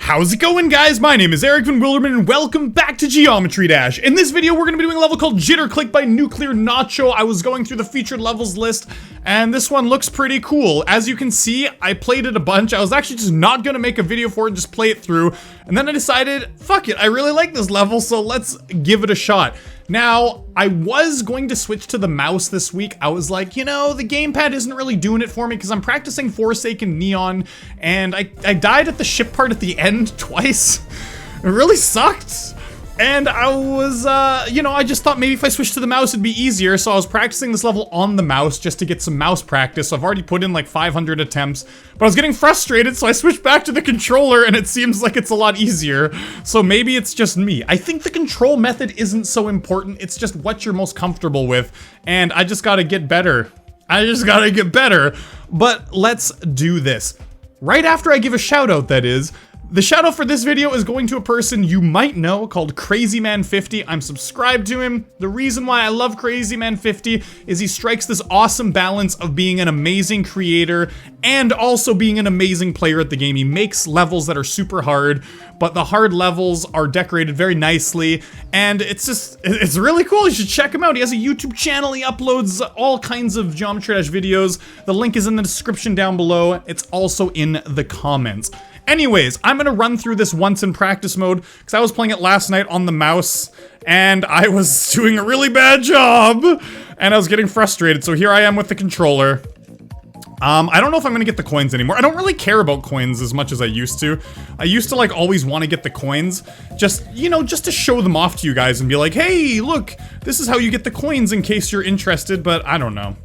How's it going, guys? My name is Eric Van Wilderman and welcome back to Geometry Dash. In this video, we're going to be doing a level called Jitterclick by Nuclear Nacho. I was going through the featured levels list and this one looks pretty cool. As you can see, I played it a bunch. I was actually just not going to make a video for it, just play it through. And then I decided, fuck it, I really like this level, so let's give it a shot. Now, I was going to switch to the mouse this week. I was like, you know, the gamepad isn't really doing it for me because I'm practicing Forsaken Neon, and I died at the ship part at the end twice. It really sucked. And I was, you know, I just thought maybe if I switched to the mouse it'd be easier, so I was practicing this level on the mouse just to get some mouse practice. So I've already put in like 500 attempts, but I was getting frustrated, so I switched back to the controller and it seems like it's a lot easier. So maybe it's just me. I think the control method isn't so important, it's just what you're most comfortable with, and I just gotta get better. But let's do this. Right after I give a shout out, that is. The shout out for this video is going to a person you might know called CrazyMan50. I'm subscribed to him. The reason why I love CrazyMan50 is he strikes this awesome balance of being an amazing creator and also being an amazing player at the game. He makes levels that are super hard, but the hard levels are decorated very nicely, and it's really cool. You should check him out. He has a YouTube channel. He uploads all kinds of Geometry Dash videos. The link is in the description down below. It's also in the comments. Anyways, I'm gonna run through this once in practice mode, because I was playing it last night on the mouse, and I was doing a really bad job, and I was getting frustrated, so here I am with the controller. I don't know if I'm gonna get the coins anymore. I don't really care about coins as much as I used to. I used to like always want to get the coins, just, you know, just to show them off to you guys and be like, hey, look, this is how you get the coins in case you're interested, but I don't know.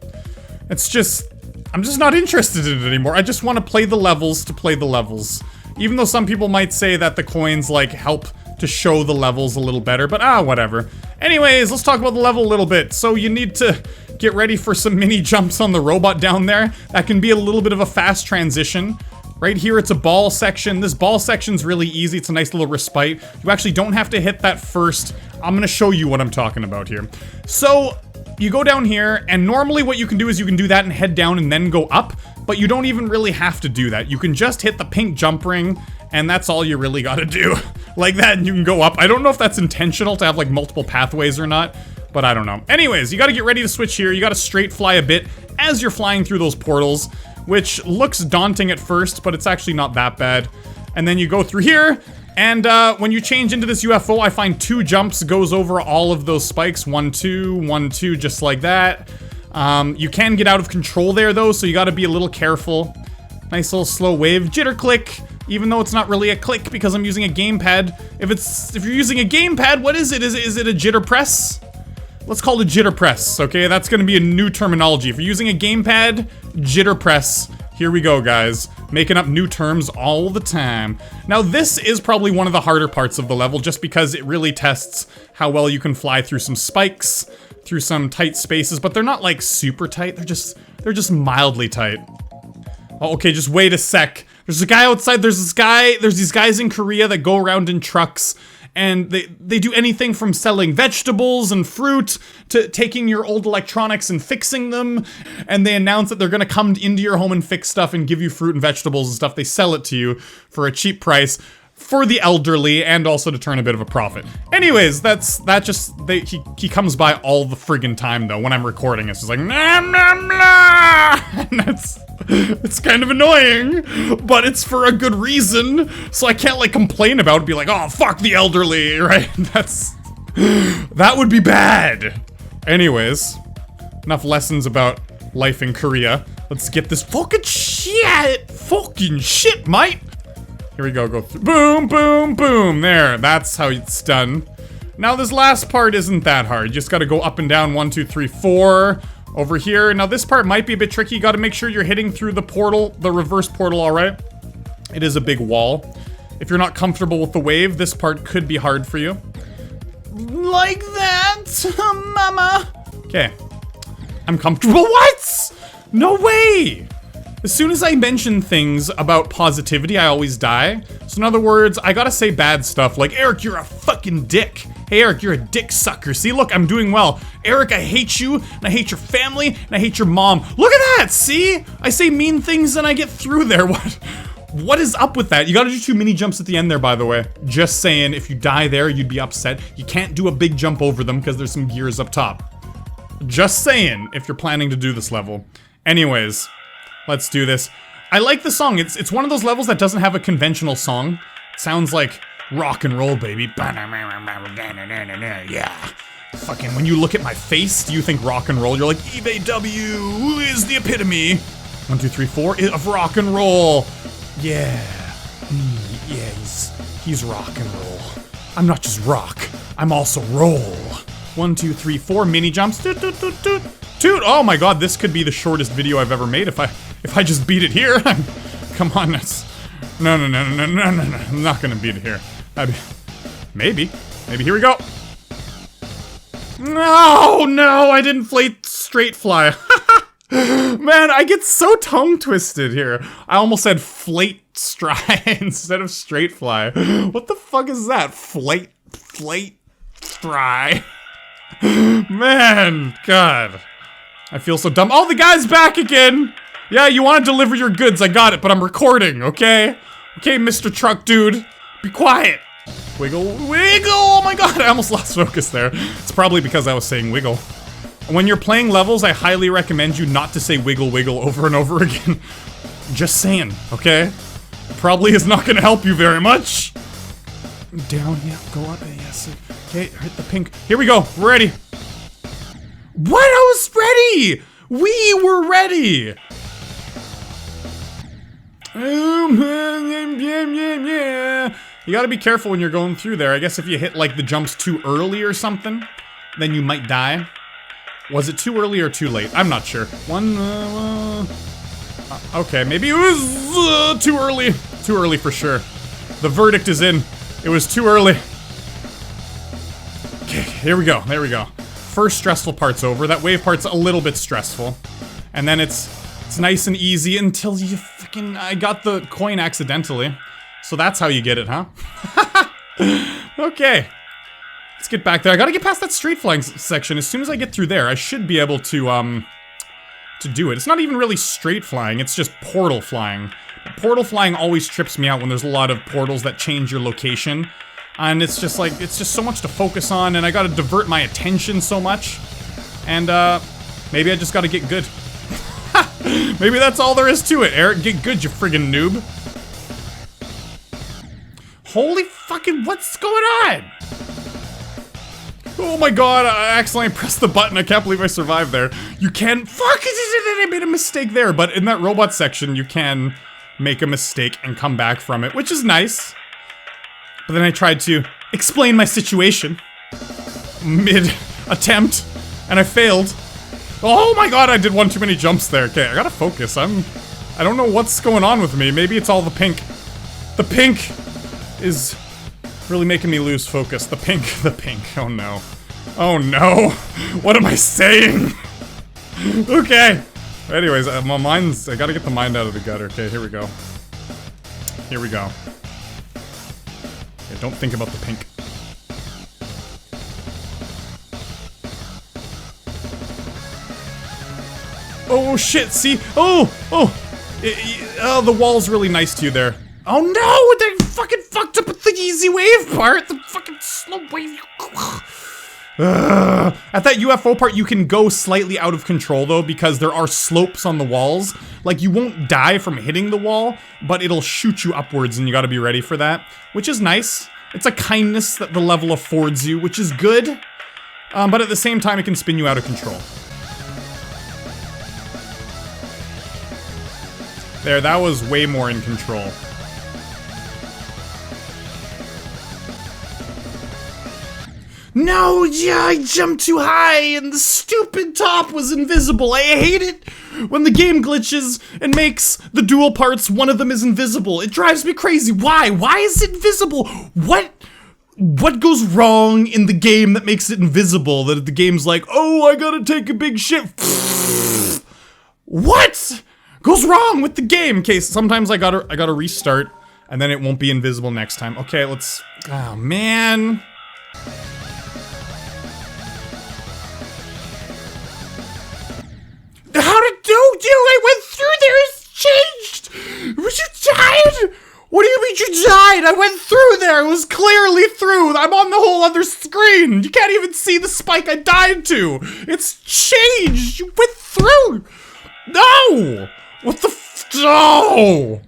It's just, I'm just not interested in it anymore. I just want to play the levels to play the levels. Even though some people might say that the coins, like, help to show the levels a little better, but whatever. Anyways, let's talk about the level a little bit. So you need to get ready for some mini jumps on the robot down there. That can be a little bit of a fast transition. Right here, it's a ball section. This ball section's really easy. It's a nice little respite. You actually don't have to hit that first. I'm gonna show you what I'm talking about here. So, you go down here, and normally what you can do is you can do that and head down and then go up, but you don't even really have to do that. You can just hit the pink jump ring, and that's all you really gotta do. Like that, and you can go up. I don't know if that's intentional to have like multiple pathways or not, but I don't know. Anyways, you gotta get ready to switch here. You gotta straight fly a bit as you're flying through those portals, which looks daunting at first, but it's actually not that bad. And then you go through here, and when you change into this UFO, I find 2 jumps goes over all of those spikes. 1, 2, 1, 2, just like that. You can get out of control there though, so you gotta be a little careful. Nice little slow wave. Jitterclick, even though it's not really a click because I'm using a gamepad. If you're using a gamepad, what is it? Is it a jitter press? Let's call it jitter press, okay? That's gonna be a new terminology. If you're using a gamepad, jitter press. Here we go, guys. Making up new terms all the time. Now, this is probably one of the harder parts of the level, just because it really tests how well you can fly through some spikes, through some tight spaces, but they're not like super tight, they're just mildly tight. Oh, okay, just wait a sec. There's a guy outside, there's these guys in Korea that go around in trucks, and they do anything from selling vegetables and fruit to taking your old electronics and fixing them, and they announce that they're gonna come into your home and fix stuff and give you fruit and vegetables and stuff. They sell it to you for a cheap price for the elderly and also to turn a bit of a profit. Anyways, he comes by all the friggin' time though. When I'm recording, it's just like nah, nah, nah. And it's kind of annoying, but it's for a good reason, so I can't like complain about it, be like, oh fuck the elderly, right? That would be bad. Anyways, enough lessons about life in Korea. Let's get this fucking shit, mate. Here we go, go through. Boom, boom, boom. There, that's how it's done. Now this last part isn't that hard. You just gotta go up and down, 1, 2, 3, 4. Over here. Now this part might be a bit tricky. You gotta make sure you're hitting through the portal, the reverse portal, alright? It is a big wall. If you're not comfortable with the wave, this part could be hard for you. Like that, mama. Okay. I'm comfortable. What? No way! As soon as I mention things about positivity, I always die. So in other words, I gotta say bad stuff like, Eric, you're a fucking dick. Hey, Eric, you're a dick sucker. See, look, I'm doing well. Eric, I hate you, and I hate your family, and I hate your mom. Look at that, see? I say mean things and I get through there. What is up with that? You gotta do 2 mini jumps at the end there, by the way. Just saying, if you die there, you'd be upset. You can't do a big jump over them because there's some gears up top. Just saying, if you're planning to do this level. Anyways, let's do this. I like the song. It's one of those levels that doesn't have a conventional song. It sounds like rock and roll, baby. Yeah. Fucking, when you look at my face, do you think rock and roll? You're like, eBay W is the epitome. 1, 2, 3, 4 of rock and roll. Yeah. Yeah, he's rock and roll. I'm not just rock. I'm also roll. 1, 2, 3, 4 mini jumps. Toot, toot, toot, toot. Toot. Oh my god, this could be the shortest video I've ever made if I just beat it here. Come on, that's... No. I'm not gonna beat it here. Maybe. Here we go. No, I didn't straight fly. Man, I get so tongue twisted here. I almost said flate stry instead of straight fly. What the fuck is that? Flate stry. Man, God. I feel so dumb. Oh, the guy's back again. Yeah, you want to deliver your goods. I got it, but I'm recording, okay? Okay, Mr. Truck Dude. Be quiet. Wiggle, wiggle. Oh my god, I almost lost focus there. It's probably because I was saying wiggle. When you're playing levels, I highly recommend you not to say wiggle, wiggle over and over again. Just saying, okay? Probably is not gonna help you very much. Down, yeah, go up, yes. Okay, hit the pink. Here we go, we're ready. What? I was ready! We were ready! You gotta be careful when you're going through there. I guess if you hit, like, the jumps too early or something, then you might die. Was it too early or too late? I'm not sure. Okay, maybe it was too early. Too early for sure. The verdict is in. It was too early. Okay, here we go. There we go. First stressful part's over. That wave part's a little bit stressful. And then it's nice and easy until you fucking... I got the coin accidentally. So that's how you get it, huh? Okay. Let's get back there. I gotta get past that straight flying section. As soon as I get through there, I should be able to do it. It's not even really straight flying, it's just portal flying. Portal flying always trips me out when there's a lot of portals that change your location. And it's just like, it's just so much to focus on, and I gotta divert my attention so much. And, maybe I just gotta get good. Maybe that's all there is to it, Eric. Get good, you friggin' noob. Holy fucking, what's going on? Oh my god, I accidentally pressed the button. I can't believe I survived there. You can, fuck, I made a mistake there, but in that robot section, you can make a mistake and come back from it, which is nice. But then I tried to explain my situation mid-attempt, and I failed. Oh my god, I did one too many jumps there. Okay, I gotta focus. I don't know what's going on with me. Maybe it's all the pink. The pink is really making me lose focus. The pink. Oh no. Oh no. What am I saying? Okay. Anyways, my mind's... I gotta get the mind out of the gutter. Okay, here we go. Here we go. Okay, don't think about the pink. Oh shit, see? Oh! The wall's really nice to you there. Oh no! They fucking fucked up with the easy wave part! The fucking slow wave. At that UFO part, you can go slightly out of control though, because there are slopes on the walls. Like, you won't die from hitting the wall, but it'll shoot you upwards, and you gotta be ready for that. Which is nice. It's a kindness that the level affords you, which is good. But at the same time, it can spin you out of control. There, that was way more in control. No, yeah, I jumped too high and the stupid top was invisible. I hate it when the game glitches and makes the dual parts, one of them is invisible. It drives me crazy. Why? Why is it invisible? What goes wrong in the game that makes it invisible? That the game's like, oh, I gotta take a big shit. What goes wrong with the game? Okay, sometimes I gotta restart and then it won't be invisible next time. Okay, let's, oh man. How did you? I went through there, it's changed! Was you tired? died! I went through there! It was clearly through! I'm on the whole other screen! You can't even see the spike I died to! It's changed! You went through! No! What the f- No!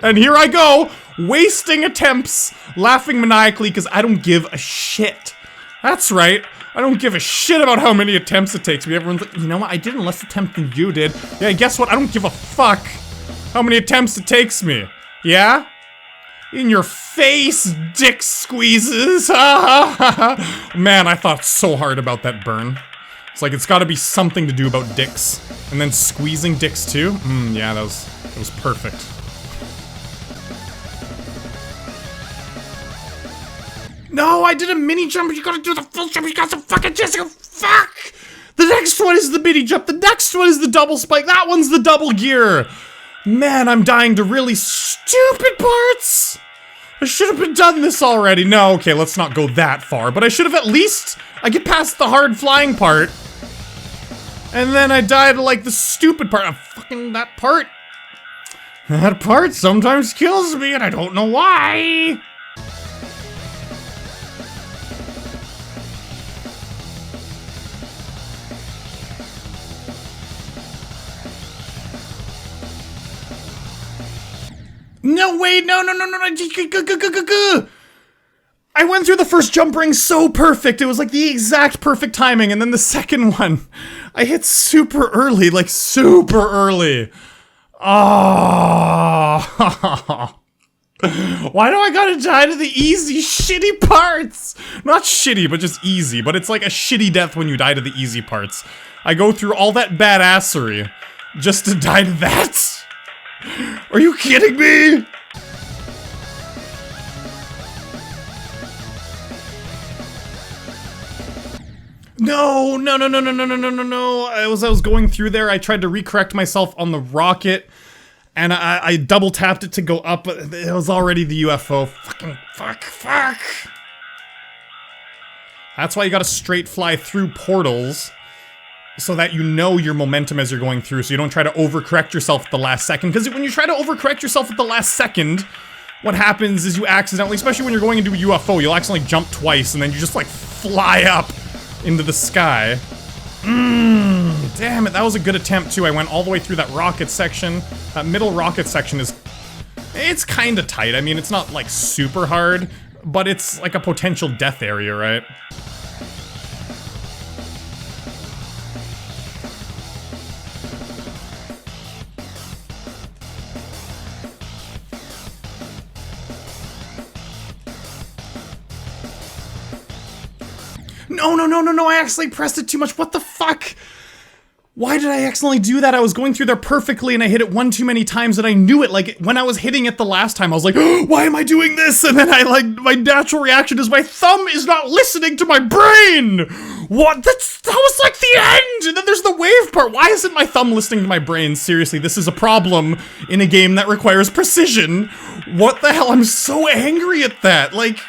And here I go, wasting attempts, laughing maniacally because I don't give a shit. That's right, I don't give a shit about how many attempts it takes me. Everyone's like, you know what, I did less attempt than you did. Yeah, guess what, I don't give a fuck how many attempts it takes me. Yeah? In your face, dick squeezes. Man, I thought so hard about that burn. It's like, it's gotta be something to do about dicks. And then squeezing dicks too? Yeah, that was perfect. No, I did a mini jump, you gotta do the full jump, you got some fucking Jessica, fuck! The next one is the mini jump, the next one is the double spike, that one's the double gear! Man, I'm dying to really stupid parts! I should have been done this already. No, okay, let's not go that far, but I should have at least, I get past the hard flying part. And then I die to like the stupid part. Fucking that part. That part sometimes kills me and I don't know why. No, wait, no. I went through the first jump ring so perfect. It was like the exact perfect timing. And then the second one, I hit super early, like super early. Oh. Why do I gotta die to the easy, shitty parts? Not shitty, but just easy. But it's like a shitty death when you die to the easy parts. I go through all that badassery just to die to that? Are you kidding me? No. As I was going through there, I tried to recorrect myself on the rocket, and I double tapped it to go up, but it was already the UFO. Fuck. That's why you gotta straight fly through portals, so that you know your momentum as you're going through, so you don't try to overcorrect yourself at the last second, because when you try to overcorrect yourself at the last second, what happens is you accidentally, especially when you're going into a UFO, you'll accidentally jump twice, and then you just like fly up into the sky. Damn it, that was a good attempt too. I went all the way through that rocket section. That middle rocket section it's kinda tight. I mean, it's not like super hard, but it's like a potential death area, right? No, I accidentally pressed it too much. What the fuck? Why did I accidentally do that? I was going through there perfectly and I hit it one too many times and I knew it. Like, when I was hitting it the last time, I was like, oh, why am I doing this? And then my natural reaction is my thumb is not listening to my brain! What? That was like the end! And then there's the wave part. Why isn't my thumb listening to my brain? Seriously, this is a problem in a game that requires precision. What the hell? I'm so angry at that. Like,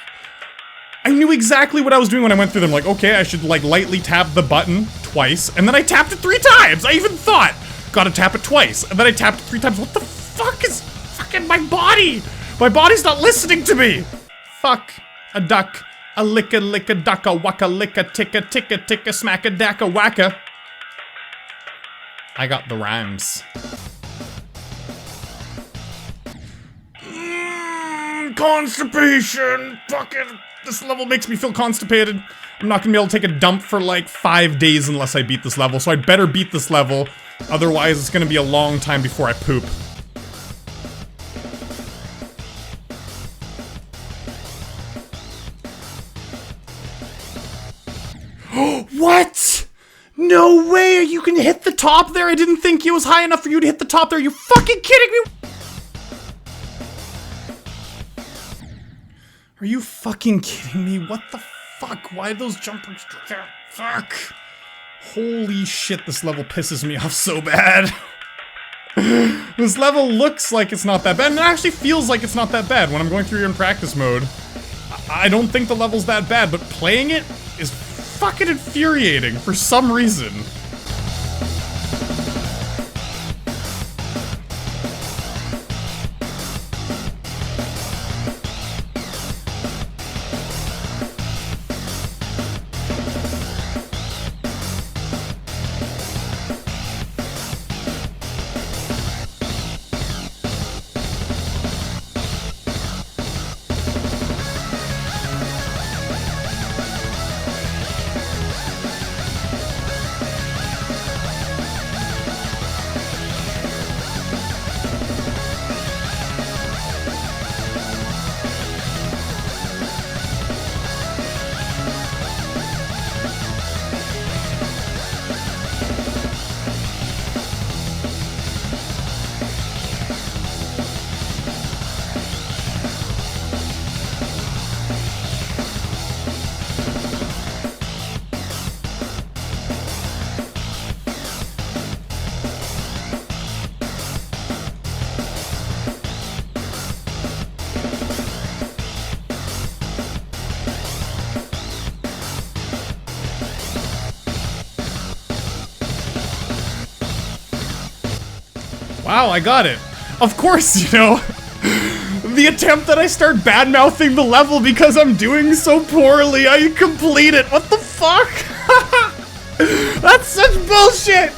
I knew exactly what I was doing when I went through them. Like, okay, I should like lightly tap the button twice, and then I tapped it 3 times. I even thought, gotta tap it twice, and then I tapped it 3 times. What the fuck is fucking my body? My body's not listening to me. Fuck a duck, a licka ducka, waka licka ticka ticka ticka smacka dacka wacka. I got the rhymes. Constipation. Fucking. This level makes me feel constipated. I'm not gonna be able to take a dump for like 5 days unless I beat this level, so I'd better beat this level. Otherwise, it's gonna be a long time before I poop. What? No way! You can hit the top there? I didn't think it was high enough for you to hit the top there. Are you fucking kidding me? Are you fucking kidding me? What the fuck? Why are those jumpers there? Fuck. Holy shit, this level pisses me off so bad. This level looks like it's not that bad, and it actually feels like it's not that bad when I'm going through in practice mode. I don't think the level's that bad, but playing it is fucking infuriating for some reason. Wow, I got it. Of course, you know, the attempt that I start bad-mouthing the level because I'm doing so poorly, I complete it. What the fuck? That's such bullshit.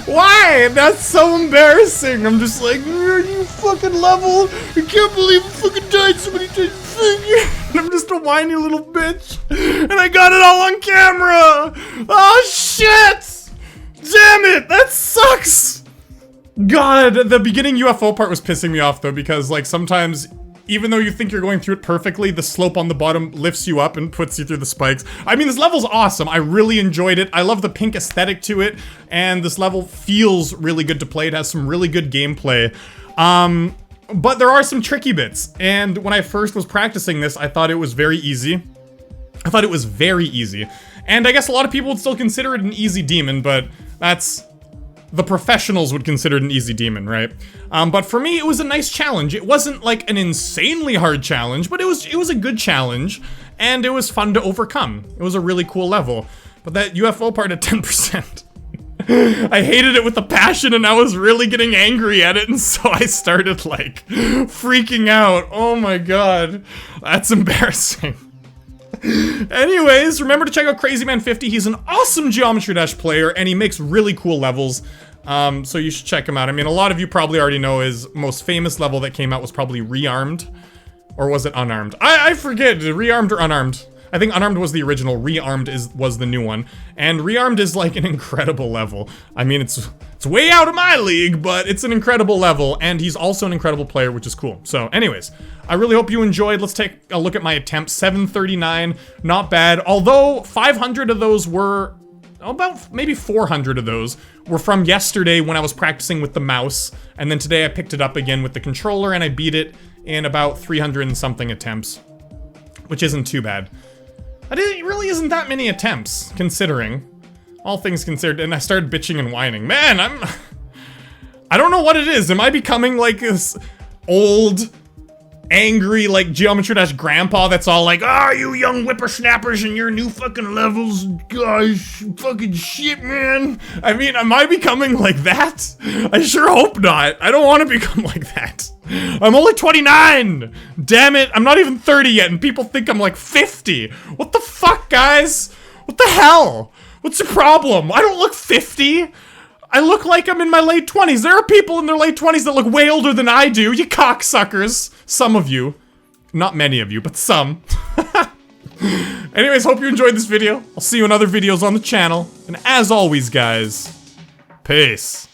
Why? That's so embarrassing. I'm just like, you fucking level. I can't believe I fucking died so many times. I'm just a whiny little bitch. And I got it all on camera. Oh, shit. Damn it. That sucks. God, the beginning UFO part was pissing me off though, because like sometimes, even though you think you're going through it perfectly, the slope on the bottom lifts you up and puts you through the spikes. I mean, this level's awesome. I really enjoyed it. I love the pink aesthetic to it, and this level feels really good to play. It has some really good gameplay. But there are some tricky bits, and when I first was practicing this, I thought it was very easy. And I guess a lot of people would still consider it an easy demon, but that's... the professionals would consider it an easy demon, right? But for me, it was a nice challenge. It wasn't like an insanely hard challenge, but it was a good challenge, and it was fun to overcome. It was a really cool level. But that UFO part at 10%, I hated it with a passion, and I was really getting angry at it, and so I started like freaking out. Oh my god, that's embarrassing. Anyways, remember to check out CrazyMan50. He's an awesome Geometry Dash player, and he makes really cool levels. So you should check him out. I mean, a lot of you probably already know his most famous level that came out was probably Rearmed. Or was it Unarmed? I forget, Rearmed or Unarmed. I think Unarmed was the original, Rearmed was the new one. And Rearmed is like an incredible level. I mean, it's way out of my league, but it's an incredible level, and he's also an incredible player, which is cool. So anyways, I really hope you enjoyed. Let's take a look at my attempts. 739, not bad. Although 500 of those were, about maybe 400 of those were from yesterday when I was practicing with the mouse, and then today I picked it up again with the controller, and I beat it in about 300 and something attempts, which isn't too bad. It really isn't that many attempts, considering. All things considered, and I started bitching and whining. Man, I don't know what it is. Am I becoming like this old, angry, like, Geometry Dash grandpa that's all like, you young whippersnappers and your new fucking levels, gosh, fucking shit, man. I mean, am I becoming like that? I sure hope not. I don't want to become like that. I'm only 29! Damn it, I'm not even 30 yet, and people think I'm like 50. What the fuck, guys? What the hell? What's the problem? I don't look 50. I look like I'm in my late 20s. There are people in their late 20s that look way older than I do, you cocksuckers. Some of you. Not many of you, but some. Anyways, hope you enjoyed this video. I'll see you in other videos on the channel. And as always, guys, peace.